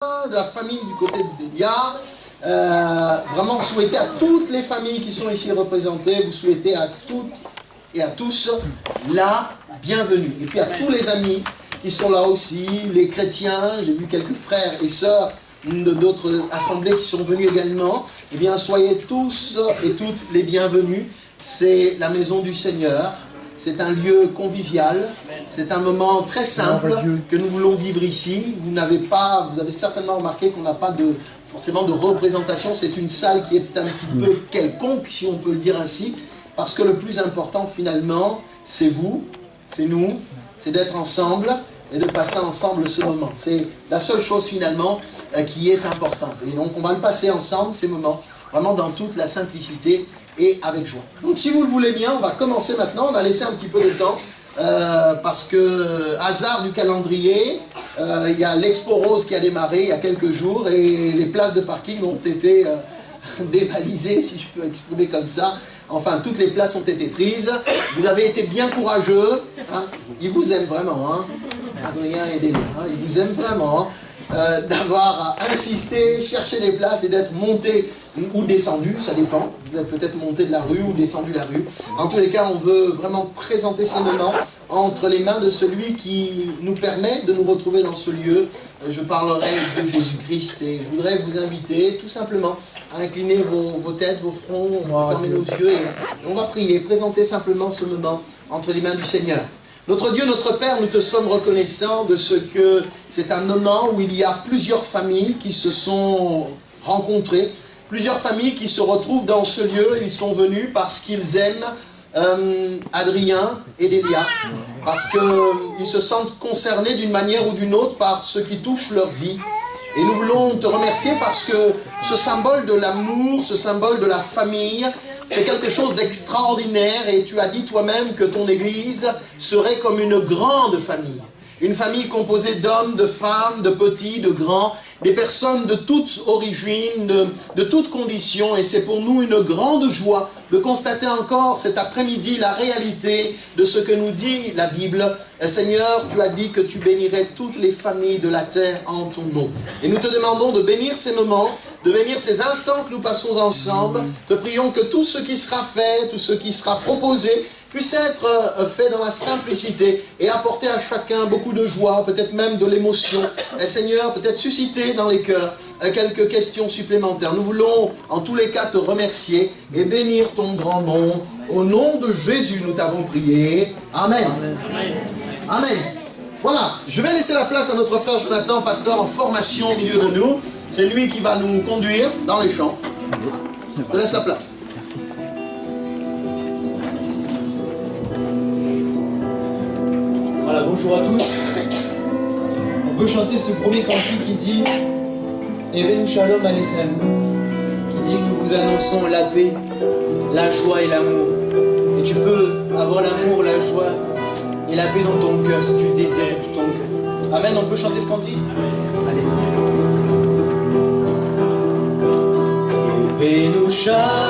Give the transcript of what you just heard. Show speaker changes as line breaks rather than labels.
de la famille du côté de Delia. Vraiment souhaiter à toutes les familles qui sont ici représentées, vous souhaitez à toutes et à tous la bienvenue. Et puis à tous les amis qui sont là aussi, les chrétiens, j'ai vu quelques frères et sœurs d'autres assemblées qui sont venus également. Eh bien, soyez tous et toutes les bienvenus. C'est la maison du Seigneur. C'est un lieu convivial, c'est un moment très simple que nous voulons vivre ici. Vous avez certainement remarqué qu'on n'a pas forcément de représentation. C'est une salle qui est un petit peu quelconque, si on peut le dire ainsi, parce que le plus important finalement, c'est vous, c'est nous, c'est d'être ensemble et de passer ensemble ce moment. C'est la seule chose finalement qui est importante. Et donc on va le passer ensemble, ces moments, vraiment dans toute la simplicité et avec joie. Donc si vous le voulez bien, on va commencer maintenant. On a laissé un petit peu de temps parce que, hasard du calendrier, il y a l'Expo Rose qui a démarré il y a quelques jours et les places de parking ont été dévalisées, si je peux exprimer comme ça. Enfin, toutes les places ont été prises. Vous avez été bien courageux. Hein. Ils vous aiment vraiment, hein. Adrien et Delia, hein. Ils vous aiment vraiment. D'avoir insisté, cherché les places et d'être monté ou descendu, ça dépend. Vous êtes peut-être monté de la rue ou descendu la rue. En tous les cas, on veut vraiment présenter ce moment entre les mains de celui qui nous permet de nous retrouver dans ce lieu. Je parlerai de Jésus-Christ et je voudrais vous inviter tout simplement à incliner vos têtes, vos fronts, on va fermer nos yeux et on va prier, présenter simplement ce moment entre les mains du Seigneur. Notre Dieu, notre Père, nous te sommes reconnaissants de ce que c'est un moment où il y a plusieurs familles qui se sont rencontrées, plusieurs familles qui se retrouvent dans ce lieu. Ils sont venus parce qu'ils aiment Adrien et Delia, parce qu'ils se sentent concernés d'une manière ou d'une autre par ce qui touche leur vie. Et nous voulons te remercier parce que ce symbole de l'amour, ce symbole de la famille, c'est quelque chose d'extraordinaire et tu as dit toi-même que ton Église serait comme une grande famille. Une famille composée d'hommes, de femmes, de petits, de grands, des personnes de toutes origines, de toutes conditions. Et c'est pour nous une grande joie de constater encore cet après-midi la réalité de ce que nous dit la Bible. Seigneur, tu as dit que tu bénirais toutes les familles de la terre en ton nom. Et nous te demandons de bénir ces moments, de bénir ces instants que nous passons ensemble. Te prions que tout ce qui sera fait, tout ce qui sera proposé, puisse être fait dans la simplicité et apporter à chacun beaucoup de joie, peut-être même de l'émotion. Et Seigneur, peut-être susciter dans les cœurs quelques questions supplémentaires. Nous voulons en tous les cas te remercier et bénir ton grand nom. Au nom de Jésus, nous t'avons prié. Amen. Amen. Amen. Voilà, je vais laisser la place à notre frère Jonathan, pasteur en formation au milieu de nous. C'est lui qui va nous conduire dans les champs. Je te laisse la place.
Voilà, bonjour à tous. On peut chanter ce premier cantique qui dit Even Shalom Alechem, qui dit que nous vous annonçons la paix, la joie et l'amour. Et tu peux avoir l'amour, la joie et la paix dans ton cœur si tu le désires de tout ton cœur. Amen, on peut chanter ce cantique? Allez. Even Shalom.